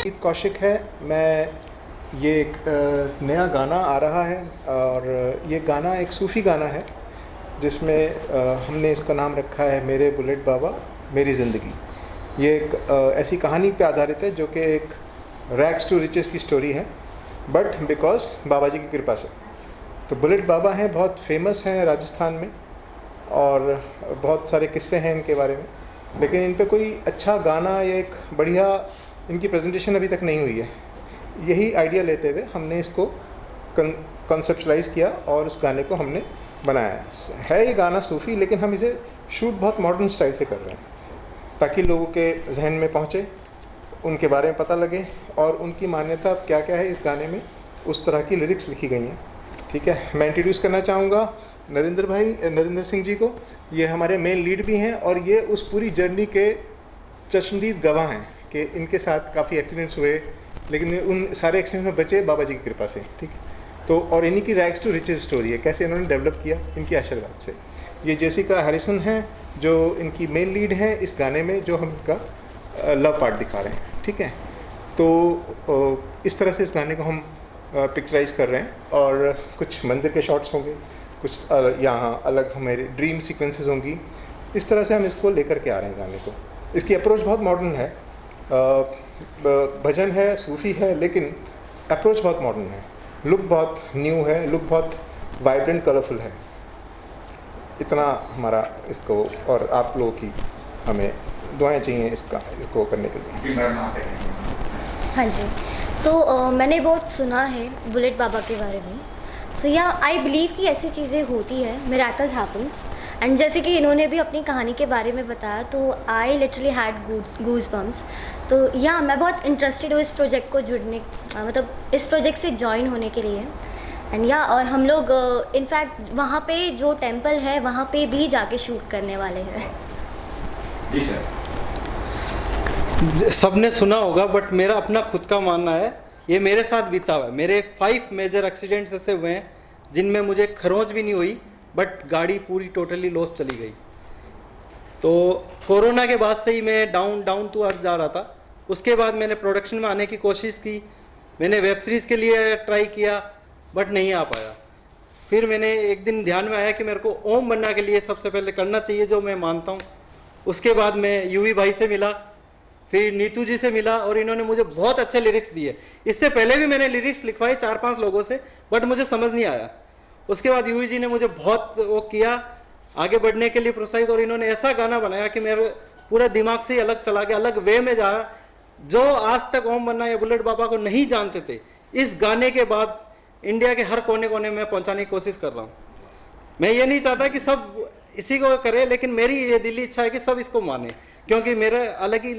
ईद कौशिक है। मैं ये एक नया गाना आ रहा है और ये गाना एक सूफ़ी गाना है जिसमें हमने इसका नाम रखा है मेरे बुलेट बाबा मेरी ज़िंदगी। ये एक ऐसी कहानी पे आधारित है जो कि एक रैग्स टू रिचेस की स्टोरी है, बट बिकॉज बाबा जी की कृपा से। तो बुलेट बाबा हैं, बहुत फेमस हैं राजस्थान में और बहुत सारे किस्से हैं इनके बारे में, लेकिन इन पे कोई अच्छा गाना या एक बढ़िया इनकी प्रेजेंटेशन अभी तक नहीं हुई है। यही आइडिया लेते हुए हमने इसको कॉन्सेप्चुलाइज़ किया और उस गाने को हमने बनाया है। ये गाना सूफ़ी, लेकिन हम इसे शूट बहुत मॉडर्न स्टाइल से कर रहे हैं ताकि लोगों के जहन में पहुँचे, उनके बारे में पता लगे और उनकी मान्यता क्या क्या है इस गाने में, उस तरह की लिरिक्स लिखी गई हैं। ठीक है, मैं इंट्रोड्यूस करना चाहूँगा नरेंद्र सिंह जी को। ये हमारे मेन लीड भी हैं और ये उस पूरी जर्नी के चश्मदीद गवाह हैं कि इनके साथ काफ़ी एक्सीडेंट्स हुए, लेकिन उन सारे एक्सीडेंट में बचे बाबा जी की कृपा से। ठीक, तो और इन्हीं की रैग्स टू रिचेस स्टोरी है, कैसे इन्होंने डेवलप किया इनके आशीर्वाद से। ये जेसिका हैरिसन हैं जो इनकी मेन लीड है इस गाने में, जो हम इनका लव पार्ट दिखा रहे हैं। ठीक है, तो इस तरह से इस गाने को हम पिक्चराइज़ कर रहे हैं और कुछ मंदिर के शॉट्स होंगे, कुछ यहाँ अलग हमारे ड्रीम सीक्वेंसेस होंगी। इस तरह से हम इसको लेकर के आ रहे हैं गाने को। इसकी अप्रोच बहुत मॉडर्न है, भजन है, सूफ़ी है, लेकिन अप्रोच बहुत मॉडर्न है, लुक बहुत न्यू है, लुक बहुत वाइब्रेंट कलरफुल है। इतना हमारा इसको, और आप लोगों की हमें दुआएं चाहिए इसको करने के लिए। हाँ जी, मैंने बहुत सुना है बुलेट बाबा के बारे में। या आई बिलीव कि ऐसी चीज़ें होती है, मिरेकल्स हैपन्स। एंड जैसे कि इन्होंने भी अपनी कहानी के बारे में बताया, तो I literally had goose bumps. तो मैं बहुत इंटरेस्टेड हूँ इस प्रोजेक्ट को जुड़ने, मतलब इस प्रोजेक्ट से ज्वाइन होने के लिए। एंड और हम लोग इनफैक्ट वहाँ पे जो टेम्पल है वहाँ पे भी जाके शूट करने वाले हैं। जी सर, सबने सुना होगा, बट मेरा अपना खुद का मानना है, ये मेरे साथ बीता हुआ है। मेरे 5 मेजर एक्सीडेंट्स ऐसे हुए हैं जिनमें मुझे खरोंच भी नहीं हुई, बट गाड़ी पूरी टोटली लॉस चली गई। तो कोरोना के बाद से ही मैं डाउन टू अर्थ जा रहा था। उसके बाद मैंने प्रोडक्शन में आने की कोशिश की, मैंने वेब सीरीज़ के लिए ट्राई किया, बट नहीं आ पाया। फिर मैंने एक दिन ध्यान में आया कि मेरे को ओम बनना के लिए सबसे पहले करना चाहिए जो मैं मानता हूँ। उसके बाद मैं यूवी भाई से मिला, फिर नीतू जी से मिला और इन्होंने मुझे बहुत अच्छे लिरिक्स दिए। इससे पहले भी मैंने लिरिक्स लिखवाए 4-5 लोगों से, बट मुझे समझ नहीं आया। उसके बाद यूवी जी ने मुझे बहुत वो किया, आगे बढ़ने के लिए प्रोत्साहित, और इन्होंने ऐसा गाना बनाया कि मेरे पूरा दिमाग से ही अलग चला गया, अलग वे में जा रहा। जो आज तक ओम बन्ना या बुलेट बाबा को नहीं जानते थे, इस गाने के बाद इंडिया के हर कोने कोने में पहुंचाने की कोशिश कर रहा हूँ। मैं ये नहीं चाहता कि सब इसी को करे, लेकिन मेरी ये दिली इच्छा है कि सब इसको माने, क्योंकि मेरा अलग ही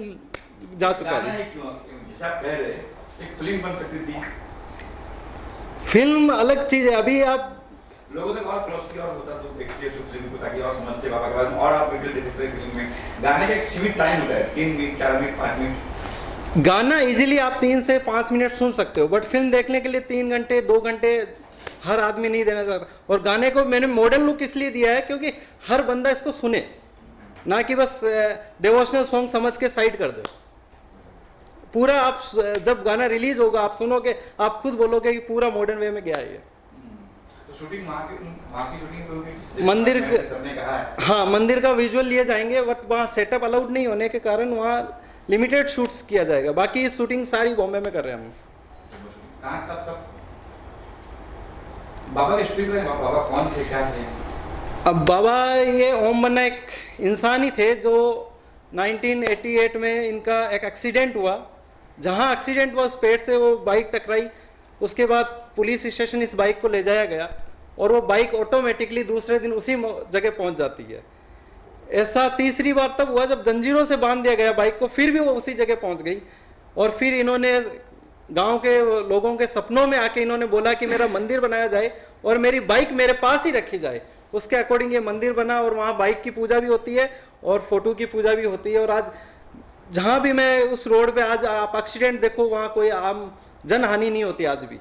जा चुका है। एक फिल्म बन सकती थी। फिल्म अलग चीज है, अभी आप लोगों तक और क्लोज किया और होता तो देखते हैं फिल्म को, ताकि और समझते बाबा के बारे में और आप डिटेल दे सकते हैं। फिल्म में गाने का एक सीमित टाइम होता है, 3 मिनट, 4 मिनट, 5 मिनट। गाना इजीली आप 3 से 5 मिनट सुन सकते हो, बट फिल्म देखने के लिए 3 घंटे 2 घंटे हर आदमी नहीं देना चाहता। और गाने को मैंने मॉडर्न लुक इसलिए दिया है क्योंकि हर बंदा इसको सुने, ना कि बस डिवोशनल सॉन्ग समझ के साइड कर दे। पूरा आप जब गाना रिलीज होगा आप सुनोगे, आप खुद बोलोगे कि पूरा मॉडर्न वे में गया है। तो शूटिंग वहाँ की शूटिंग होगी मंदिर के, सबने कहा है। हाँ, मंदिर का विजुअल लिए जाएंगे, बट वहाँ सेटअप अलाउड नहीं होने के कारण वहाँ लिमिटेड शूट्स किया जाएगा। बाकी शूटिंग सारी बॉम्बे में कर रहे हैं हम। कहाँ कब बाबा के शूटिंग में बाबा कौन थे, क्या थे? अब बाबा ये ओम बन्ना एक इंसान ही थे जो 1988 में इनका एक एक्सीडेंट हुआ। जहाँ एक्सीडेंट हुआ उस पेड़ से वो बाइक टकराई, उसके बाद पुलिस स्टेशन इस बाइक को ले जाया गया और वो बाइक ऑटोमेटिकली दूसरे दिन उसी जगह पहुंच जाती है। ऐसा तीसरी बार तब हुआ जब जंजीरों से बांध दिया गया बाइक को, फिर भी वो उसी जगह पहुंच गई। और फिर इन्होंने गांव के लोगों के सपनों में आके इन्होंने बोला कि मेरा मंदिर बनाया जाए और मेरी बाइक मेरे पास ही रखी जाए। उसके अकॉर्डिंग ये मंदिर बना और वहाँ बाइक की पूजा भी होती है और फोटो की पूजा भी होती है। और आज जहाँ भी मैं उस रोड पे आज आप एक्सीडेंट देखो, वहाँ कोई आम जन हानि नहीं होती आज भी।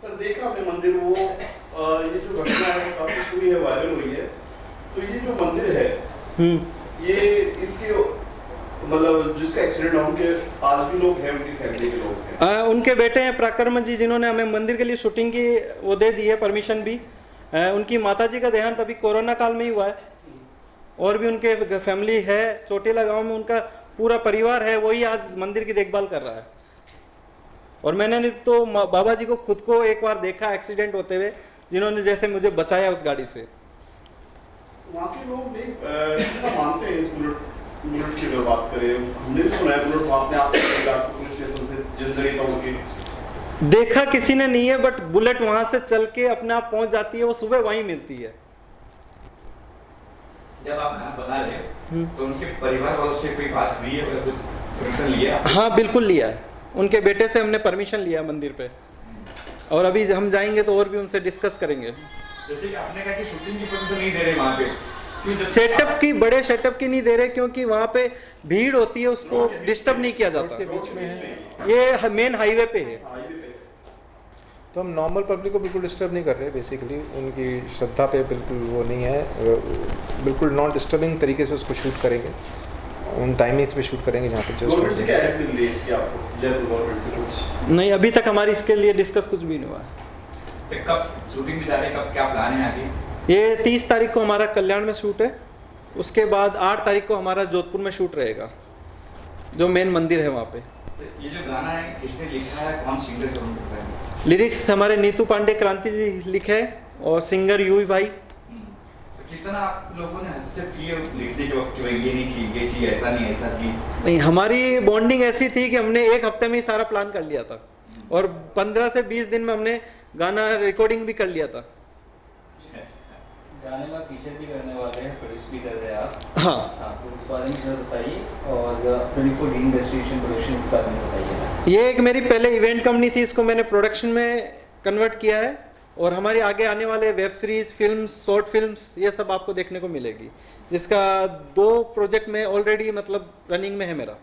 सर देखा आपने मंदिर, वो ये जो घटना है काफी हुई है, वायरल हुई है। तो ये जो मंदिर है, ये इसके मतलब जिसका एक्सीडेंट हुआ उनके आज भी लोग हैं, उनकी फैमिली के लोग हैं? उनके बेटे हैं प्राकर्म जी, जिन्होंने हमें मंदिर के लिए शूटिंग की वो दे दी है परमिशन भी। उनकी माताजी का देहांत अभी कोरोना काल में ही हुआ है, और भी उनके फैमिली है चोटीला गांव में, उनका पूरा परिवार है, वही आज मंदिर की देखभाल कर रहा है। और मैंने तो बाबा जी को खुद को एक बार देखा एक्सीडेंट होते हुए, जिन्होंने जैसे मुझे बचाया उस गाड़ी से। वहाँ के लोग नहीं कितना मानते हैं इस बुलेट की अगर बात करें? हमने भी सुना है बुलेट अपने आप पुलिस स्टेशन से जंजरी तक उनकी देखा किसी ने नहीं है, बट बुलेट वहां से चल के अपने आप पहुंच जाती है, वो सुबह वहीं मिलती है। जब आप खाना बना रहे हो तो उनके परिवार वालों से कोई बात हुई है, परमिशन लिया? हाँ बिल्कुल लिया है, उनके बेटे से हमने परमिशन लिया मंदिर पे, और अभी हम जाएंगे तो और भी उनसे डिस्कस करेंगे। जैसे कि आपने कहा कि शूटिंग की परमिशन नहीं दे रहे वहाँ पे, सेटअप की, बड़े सेटअप की नहीं दे रहे, क्योंकि वहाँ पे भीड़ होती है, उसको डिस्टर्ब नहीं किया जाता। के बीच में है, ये मेन हाईवे पे है, तो हम नॉर्मल पब्लिक को बिल्कुल डिस्टर्ब नहीं कर रहे। बेसिकली उनकी श्रद्धा पे बिल्कुल वो नहीं है, बिल्कुल नॉन डिस्टर्बिंग तरीके से उसको शूट करेंगे, उन टाइमिंग्स पे शूट करेंगे जहाँ पे गवर्नमेंट से जस्ट। क्या हेल्प मिल रही है इसकी आपको, जयपुर गवर्नमेंट से कुछ? नहीं अभी तक हमारी इसके लिए डिस्कस कुछ भी नहीं हुआ। तो कब शूटिंग में जा रहे हैं, कब क्या प्लान है आगे? ये 30 तारीख को हमारा कल्याण में शूट है, उसके बाद 8 तारीख को हमारा जोधपुर में शूट रहेगा, जो मेन मंदिर है वहाँ पे। तो ये जो गाना है किसने लिखा है, कौन सिंगर का रोल करता है? लिरिक्स हमारे नीतू पांडे क्रांति जी लिखे हैं, और सिंगर यूवी भाई। तो कितना आप लोगों ने हस्तक्षेप किए लिखने के वक्त कि भाई ये नहीं चाहिए, ये चाहिए, ऐसा नहीं, ऐसा चाहिए? नहीं, हमारी बॉन्डिंग ऐसी थी कि हमने एक हफ्ते में ही सारा प्लान कर लिया था, और 15 से 20 दिन में हमने गाना रिकॉर्डिंग भी कर लिया था। गाने में फीचर भी करने वाले हैं, प्रोड्यूस भी कर रहे हैं आप। हाँ, तो इस बारे में जरूर बताइए, और 24D डिस्ट्रीब्यूशन प्रोडक्शन इस बारे में बताइए। ये एक मेरी पहले इवेंट कंपनी थी, इसको मैंने प्रोडक्शन में कन्वर्ट किया है, और हमारी आगे आने वाले web series, films, short films, ये सब आपको देखने को मिलेगी, जिसका 2 प्रोजेक्ट में ऑलरेडी मतलब रनिंग में है मेरा।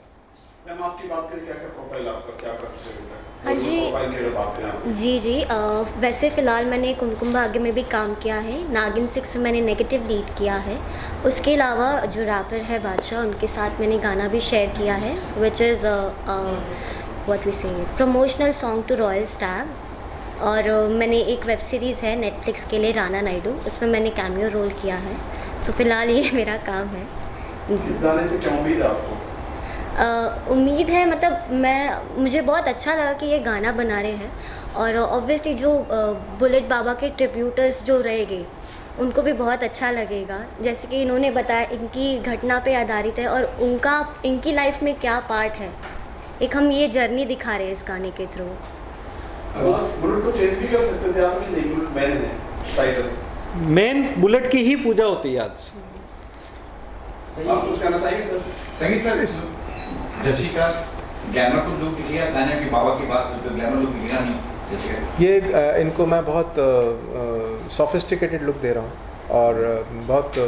मैम आपकी बात करें, क्या क्या प्रोफाइल आपका, क्या कर सकते हैं? हाँ जी। प्रोफाइल की अगर बात करें आप। जी वैसे फ़िलहाल मैंने कुमकुम भाग्य में भी काम किया है, नागिन 6 में मैंने नेगेटिव लीड किया है। उसके अलावा जो रैपर है बादशाह, उनके साथ मैंने गाना भी शेयर किया है, which is what we say promotional song to Royal Stag. और मैंने एक वेब सीरीज़ है नेटफ्लिक्स के लिए, राना नायडू, उसमें मैंने कैमियो रोल किया है। सो फ़िलहाल ये मेरा काम है जी। इस गाने से क्या उम्मीद है आपको? उम्मीद है, मतलब मुझे बहुत अच्छा लगा कि ये गाना बना रहे हैं, और ऑब्वियसली जो बुलेट बाबा के ट्रिब्यूटर्स जो रहेंगे उनको भी बहुत अच्छा लगेगा। जैसे कि इन्होंने बताया इनकी घटना पे आधारित है, और इनकी लाइफ में क्या पार्ट है, एक हम ये जर्नी दिखा रहे हैं इस गाने के थ्रू। बुलेट को चेंज भी कर सकते थे आप, नहीं बुलेट मैन है टाइटल। मेन बुलेट की ही पूजा होती है आज। आप कुछ कहना चाहेंगे सर? संगीत सर, जैसे का ग्लैमर को लुक दिया, गाने की बाबा की बात सुनते ग्लैमर लुक दिया नहीं, जैसे का ये इनको मैं बहुत सोफिस्टिकेटेड लुक दे रहा हूँ, और बहुत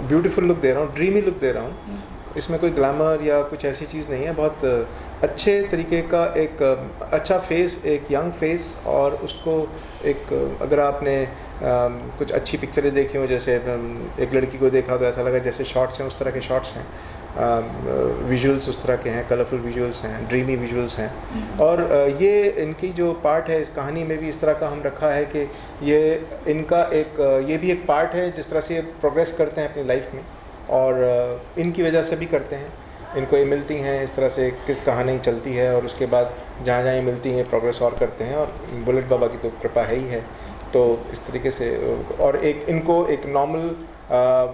ब्यूटीफुल लुक दे रहा हूँ, ड्रीमी लुक दे रहा हूँ। इसमें कोई ग्लैमर या कुछ ऐसी चीज़ नहीं है, बहुत अच्छे तरीके का एक अच्छा फेस, एक यंग फेस, और उसको एक अगर आपने कुछ अच्छी पिक्चरें देखी हो, जैसे एक लड़की को देखा तो ऐसा लगा जैसे शॉट्स हैं, उस तरह के शॉट्स हैं, विजुअल्स उस तरह के हैं, कलरफुल विजुअल्स हैं, ड्रीमी विजुअल्स हैं। और ये इनकी जो पार्ट है इस कहानी में भी इस तरह का हम रखा है कि ये इनका एक ये भी एक पार्ट है, जिस तरह से ये प्रोग्रेस करते हैं अपनी लाइफ में, और इनकी वजह से भी करते हैं, इनको ये मिलती हैं, इस तरह से किस कहानी चलती है, और उसके बाद जहाँ जहाँ ये मिलती हैं प्रोग्रेस और करते हैं, और बुलेट बाबा की तो कृपा है ही है। तो इस तरीके से, और एक इनको एक नॉर्मल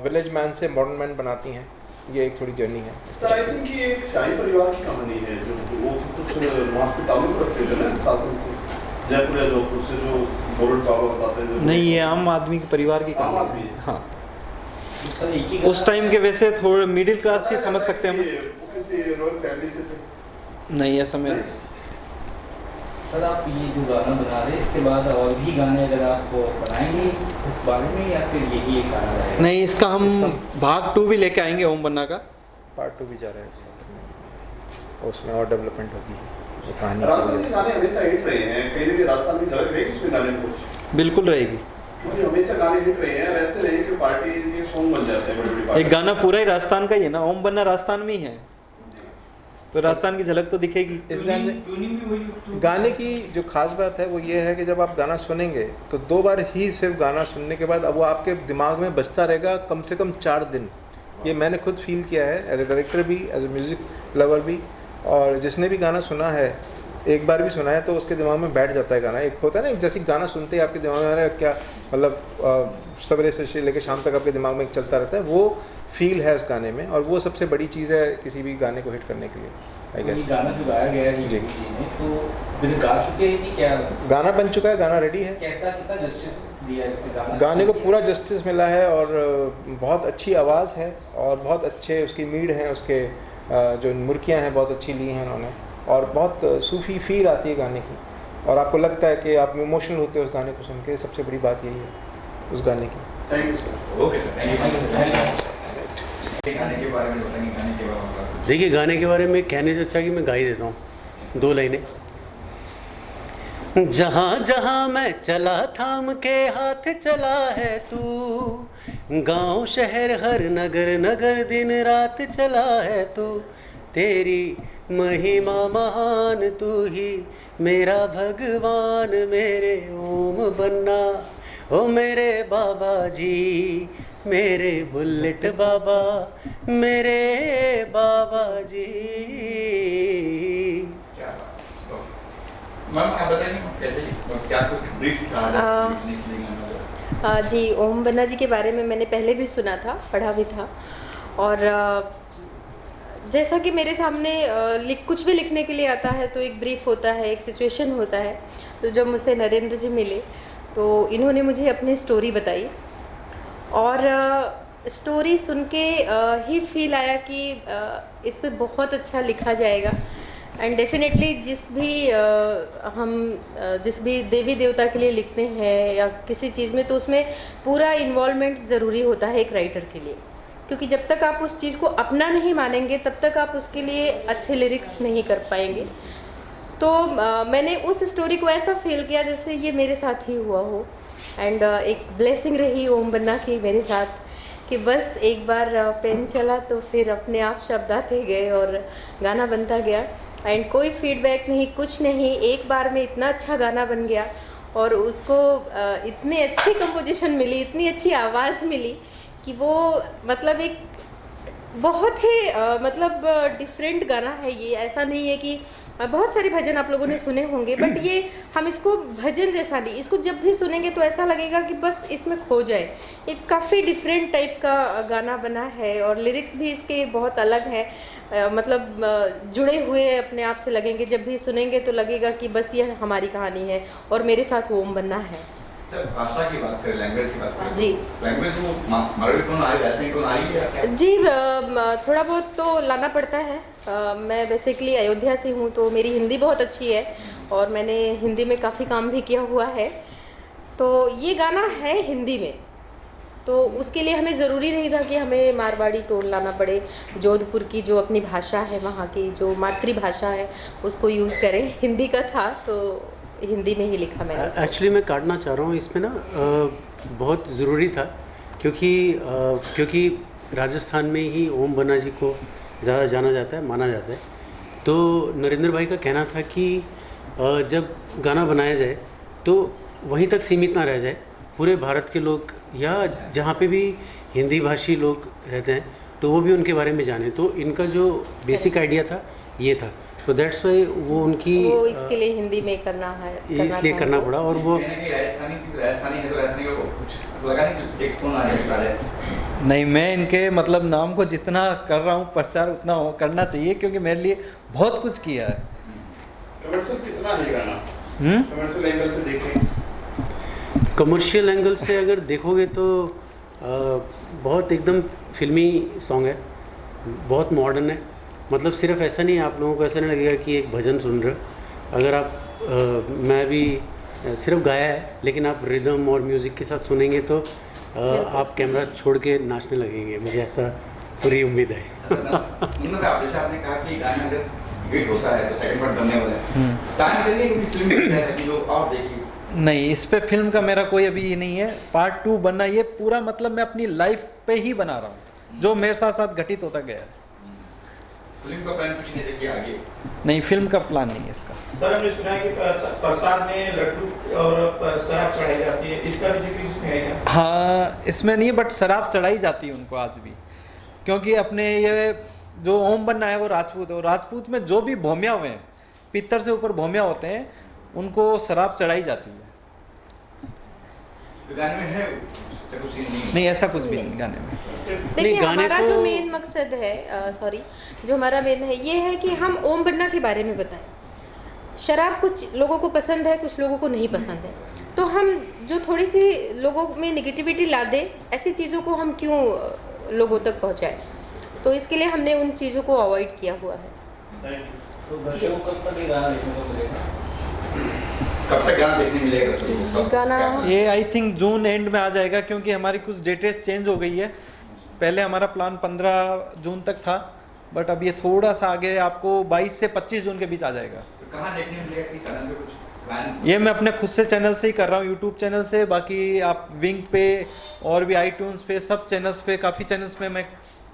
विलेज मैन से मॉडर्न मैन बनाती हैं, ये एक थोड़ी जर्नी है। सर आई थिंक ये एक शाही परिवार की कहानी है, जो वो कुछ वहाँ से ताल्लुक रखते थे ना शासन से, जयपुर या जोधपुर से, जो बुलेट बाबा बताते हैं। नहीं, ये आम आदमी के परिवार की आम कहानी आदमी है। है। हाँ, सर एक ही उस टाइम के वैसे थोड़े मिडिल क्लास ही समझ सकते हैं हम। वो किसी रॉयल फैमिली से थे? नहीं, ऐसा मैं सर आप ये जो गाना बना रहे हैं, इसके बाद और भी गाने अगर आप बनाएंगे इस बारे में, या फिर यही एक गाना रहेगा? नहीं, इसका हम भाग 2 भी लेके आएंगे ओम बन्ना का। पार्ट 2 भी जा रहा है, उसमें और डेवलपमेंट होगी वो कहानी राजस्थान के की। गाने हमेशा हिट रहे हैं, कहीं ना कहीं राजस्थान में झलक रहेगी उसमें गाने में कुछ? बिल्कुल रहेगी। क्योंकि हमेशा गाने हिट रहे हैं, ऐसे रहे कि पार्टी के सॉन्ग बन जाते हैं बड़ी बड़ी एक पार्टी। गाना पूरा ही राजस्थान का ही है ना, ओम बन्ना राजस्थान में ही है। तो राजस्थान की झलक तो दिखेगी। इस गाने ट्यूनिंग भी वही गाने की जो खास बात है वो ये है कि जब आप गाना सुनेंगे तो 2 बार ही सिर्फ गाना सुनने के बाद अब वो आपके दिमाग में बजता रहेगा कम से कम 4 दिन। ये मैंने खुद फील किया है एज ए डायरेक्टर भी, एज ए म्यूज़िक लवर भी। और जिसने भी गाना सुना है, एक बार भी सुना है तो उसके दिमाग में बैठ जाता है गाना। एक होता है ना, जैसे गाना सुनते ही आपके दिमाग में आ रहा है क्या, मतलब सवेरे से लेकर शाम तक आपके दिमाग में एक चलता रहता है, वो फील है उस गाने में। और वो सबसे बड़ी चीज़ है किसी भी गाने को हिट करने के लिए, आई ये गेस। गाना जो गाया गया है जी। जी ने, तो बिल्कुल गा चुके हैं कि क्या? गाना बन चुका है, गाना रेडी है। कैसा कितना जस्टिस दिया है जैसे गाना? गाने को पूरा जस्टिस मिला है और बहुत अच्छी आवाज़ है और बहुत अच्छे उसकी मीड हैं, उसके जो मुर्कियाँ हैं बहुत अच्छी ली हैं उन्होंने, और बहुत सूफ़ी फील आती है गाने की, और आपको लगता है कि आप इमोशनल होते हो उस गाने को सुन के। सबसे बड़ी बात यही है उस गाने की। Thank you sir. Okay sir, thank you. गाने के बारे में बताएंगे, गाने के बारे में। देखिए, गाने के बारे में कहने से अच्छा कि मैं गा ही देता हूँ 2 लाइनें। जहाँ जहाँ मैं चला थाम के हाथ चला है तू, गांव शहर हर नगर नगर दिन रात चला है तू, तेरी महिमा महान तू ही मेरा भगवान, मेरे ओम बनना ओ मेरे बाबा जी, मेरे बुलेट बाबा, मेरे बाबा जी। क्या बात है। मैम आप बताइए कैसे, क्या कुछ ब्रीफ था लिखने के लिए गाना? जी, ओम बन्ना जी के बारे में मैंने पहले भी सुना था, पढ़ा भी था। और जैसा कि मेरे सामने कुछ भी लिखने के लिए आता है तो एक ब्रीफ होता है, एक सिचुएशन होता है। तो जब मुझसे नरेंद्र जी मिले तो इन्होंने मुझे अपनी स्टोरी बताई, और स्टोरी सुन के ही फील आया कि इस पे बहुत अच्छा लिखा जाएगा। एंड डेफिनेटली जिस भी देवी देवता के लिए लिखते हैं या किसी चीज़ में, तो उसमें पूरा इन्वॉल्वमेंट ज़रूरी होता है एक राइटर के लिए, क्योंकि जब तक आप उस चीज़ को अपना नहीं मानेंगे तब तक आप उसके लिए अच्छे लिरिक्स नहीं कर पाएंगे। तो मैंने उस स्टोरी को ऐसा फील किया जैसे ये मेरे साथ ही हुआ हो। एंड एक ब्लेसिंग रही ओम बन्ना की मेरे साथ कि बस एक बार पेन चला तो फिर अपने आप शब्द आते गए और गाना बनता गया। एंड कोई फीडबैक नहीं, कुछ नहीं, एक बार में इतना अच्छा गाना बन गया और उसको इतनी अच्छी कंपोजिशन मिली, इतनी अच्छी आवाज़ मिली कि वो मतलब एक बहुत ही मतलब डिफरेंट गाना है ये। ऐसा नहीं है कि बहुत सारे भजन आप लोगों ने सुने होंगे, बट ये हम इसको भजन जैसा नहीं, इसको जब भी सुनेंगे तो ऐसा लगेगा कि बस इसमें खो जाए। एक काफ़ी डिफरेंट टाइप का गाना बना है और लिरिक्स भी इसके बहुत अलग है, मतलब जुड़े हुए अपने आप से लगेंगे। जब भी सुनेंगे तो लगेगा कि बस ये हमारी कहानी है और मेरे साथ ओम बन्ना है। सर भाषा की बात करें, लैंग्वेज की बात करें, जी। लैंग्वेज वो मराठी टोन आ रही है, वैसे टोन आ रही है क्या? जी, थोड़ा बहुत तो लाना पड़ता है। मैं बेसिकली अयोध्या से हूँ तो मेरी हिंदी बहुत अच्छी है और मैंने हिंदी में काफ़ी काम भी किया हुआ है। तो ये गाना है हिंदी में, तो उसके लिए हमें ज़रूरी नहीं था कि हमें मारवाड़ी टोन लाना पड़े। जोधपुर की जो अपनी भाषा है, वहाँ की जो मातृभाषा है, उसको यूज़ करें। हिंदी का था तो हिंदी में ही लिखा मैंने। एक्चुअली मैं काटना चाह रहा हूँ इसमें ना, बहुत ज़रूरी था क्योंकि राजस्थान में ही ओम बन्ना जी को ज़्यादा जाना जाता है, माना जाता है। तो नरेंद्र भाई का कहना था कि जब गाना बनाया जाए तो वहीं तक सीमित ना रह जाए, पूरे भारत के लोग या जहाँ पे भी हिंदी भाषी लोग रहते हैं तो वो भी उनके बारे में जाने। तो इनका जो बेसिक आइडिया था ये था, तो दैट्स वाई वो इसके लिए हिंदी में करना है, इसलिए करना पड़ा। और वो राजस्थानी है तो राजस्थानी का कुछ ऐसा लगा नहीं कि एक टोन आ रहा नहीं, मैं इनके मतलब नाम को जितना कर रहा हूँ प्रचार उतना करना चाहिए, क्योंकि मेरे लिए बहुत कुछ किया है। कमर्शियल कितना है गाना? कमर्शियल एंगल से देखें, कमर्शियल एंगल से अगर देखोगे तो बहुत एकदम फिल्मी सॉन्ग है, बहुत मॉडर्न है। मतलब सिर्फ ऐसा नहीं, आप लोगों को ऐसा नहीं लगेगा कि एक भजन सुन रहे हो। अगर आप मैं भी सिर्फ गाया है, लेकिन आप रिदम और म्यूज़िक के साथ सुनेंगे तो आप कैमरा छोड़ के नाचने लगेंगे, मुझे ऐसा पूरी उम्मीद है। जैसे आपने कहा कि गाना अगर हिट होता है तो सेकंड पार्ट बनने वाला है, टाइम करिए कि फिल्म जो और देखिए। नहीं, इस पे फिल्म का मेरा कोई अभी ये नहीं है। पार्ट 2 बनना, ये पूरा मतलब मैं अपनी लाइफ पे ही बना रहा हूँ, जो मेरे साथ घटित होता गया है। फिल्म का प्लान कुछ नहीं है कि आगे? नहीं, फिल्म का प्लान नहीं है इसका। सर हमने सुना है कि प्रसाद में लड्डू और शराब चढ़ाई जाती है, इसका भी जिक्र इसमें है क्या? हाँ, इसमें नहीं है, बट शराब चढ़ाई जाती है उनको आज भी, क्योंकि अपने ये जो ओम बन्ना है वो राजपूत है, और राजपूत में जो भी भौमिया हुए हैं, पित्तर से ऊपर भौमिया होते हैं, उनको शराब चढ़ाई जाती है। तो गाने में है कुछ सीन नहीं, ऐसा कुछ भी नहीं गाने में। देखिए गाने हमारा को- जो मेन मकसद है जो हमारा मेन है ये है कि हम ओम बन्ना के बारे में बताएं। शराब कुछ लोगों को पसंद है, कुछ लोगों को नहीं पसंद है, तो हम जो थोड़ी सी लोगों में नेगेटिविटी ला दे, ऐसी चीज़ों को हम क्यों लोगों तक पहुंचाएं। तो इसके लिए हमने उन चीज़ों को अवॉइड किया हुआ है। तो दर्शकों को कब तक ये गाना देखने को मिलेगा? कब तक गाना देखने मिलेगा सबको? कब- गाना- क्या- ये आई थिंक जून एंड में आ जाएगा, क्योंकि हमारी कुछ डेटें चेंज हो गई है। पहले हमारा प्लान 15 जून तक था, बट अब ये थोड़ा सा आगे आपको 22 से 25 जून के बीच आ जाएगा। तो कहाँ देखने मिलेगा कि चैनल पे कुछ प्लान? ये मैं अपने खुद से चैनल से ही कर रहा हूँ, यूट्यूब चैनल से। बाकी आप विंग पे और भी iTunes पे, सब चैनल्स पे, काफ़ी चैनल्स पे मैं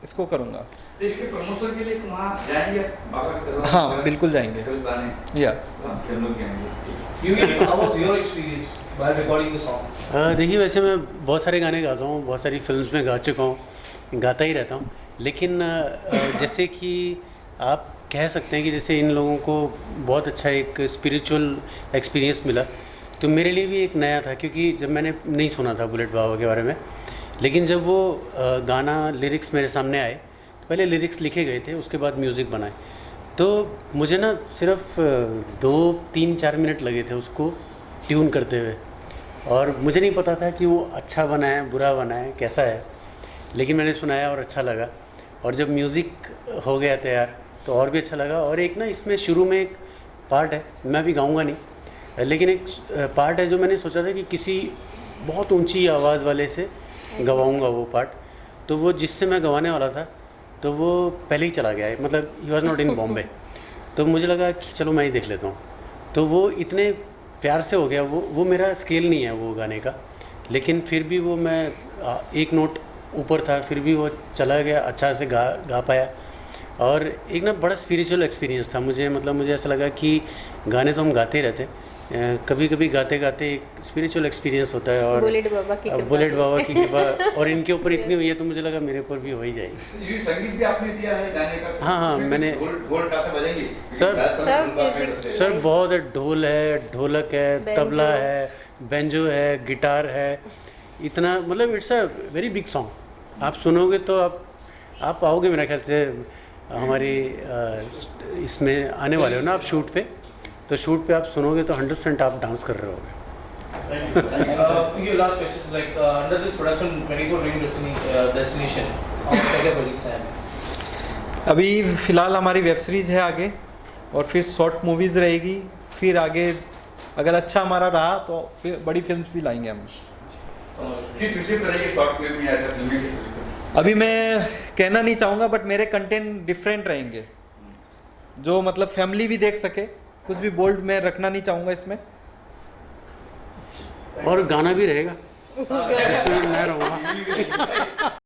इसको करूँगा। तो इसके प्रमोशन के लिए वहाँ जाएंगे बाबा के दरबार? हाँ, बिल्कुल जाएंगे। सब गाने या फिर हम लोग जाएंगे। How was your experience while recording the song? देखिए वैसे मैं बहुत सारे गाने गाता हूँ, बहुत सारी फिल्म्स में गा चुका हूँ, गाता ही रहता हूँ, लेकिन जैसे कि आप कह सकते हैं कि जैसे इन लोगों को बहुत अच्छा एक स्पिरिचुअल एक्सपीरियंस मिला, तो मेरे लिए भी एक नया था, क्योंकि जब मैंने नहीं सुना था बुलेट बाबा के बारे में, लेकिन जब वो गाना लिरिक्स मेरे सामने आए, तो पहले लिरिक्स लिखे गए थे, उसके बाद म्यूज़िक बनाए, तो मुझे ना सिर्फ 2-3-4 मिनट लगे थे उसको ट्यून करते हुए, और मुझे नहीं पता था कि वो अच्छा बना है, बुरा बना है, कैसा है, लेकिन मैंने सुनाया और अच्छा लगा, और जब म्यूज़िक हो गया तैयार तो और भी अच्छा लगा। और एक ना इसमें शुरू में एक पार्ट है, मैं भी गाऊंगा नहीं, लेकिन एक पार्ट है जो मैंने सोचा था कि किसी बहुत ऊंची आवाज़ वाले से गवाऊंगा वो पार्ट, तो वो जिससे मैं गवाने वाला था तो वो पहले ही चला गया है, मतलब he was not in Bombay, तो मुझे लगा कि चलो मैं ही देख लेता हूँ, तो वो इतने प्यार से हो गया, वो मेरा स्केल नहीं है वो गाने का, लेकिन फिर भी वो मैं एक नोट ऊपर था, फिर भी वो चला गया, अच्छा से गा पाया, और एक ना बड़ा स्पिरिचुअल एक्सपीरियंस था मुझे, मतलब मुझे ऐसा लगा कि गाने तो हम गाते ही रहते, कभी कभी गाते गाते एक स्पिरिचुअल एक्सपीरियंस होता है, और बुलेट बाबा की कृपा। बुलेट बाबा की कृपा और इनके ऊपर इतनी हुई है, तो मुझे लगा मेरे ऊपर भी हो ही जाएगी। ये संगीत भी आपने दिया है गाने का? हाँ, हाँ, मैंने- ढोल कैसे बजेंगे सर, सब म्यूजिक सर बहुत है, ढोल है, ढोलक है, बेंजो। तबला है, बेंजो है, गिटार है, इतना, मतलब it's a very big song. आप सुनोगे तो आप आओगे मेरे ख्याल से हमारी इसमें आने वाले हो ना आप शूट पे, तो शूट पे आप सुनोगे तो 100% आप डांस कर रहे होगे। Your last question is like under this production 24 Dream Destination, how many other projects हैं? अभी फ़िलहाल हमारी वेब सीरीज़ है आगे, और फिर शॉर्ट मूवीज़ रहेगी, फिर आगे अगर अच्छा हमारा रहा तो फिर बड़ी फिल्म भी लाएंगे हम। किस विषय पर रहेगी शॉर्ट फिल्म या ऐसा फिल्में किस विषय पर? अभी मैं कहना नहीं चाहूँगा, बट मेरे कंटेंट डिफरेंट रहेंगे, जो मतलब फैमिली भी देख सके, कुछ भी बोल्ड मैं रखना नहीं चाहूँगा इसमें। और गाना भी रहेगा, इसमें मैं रहूँगा।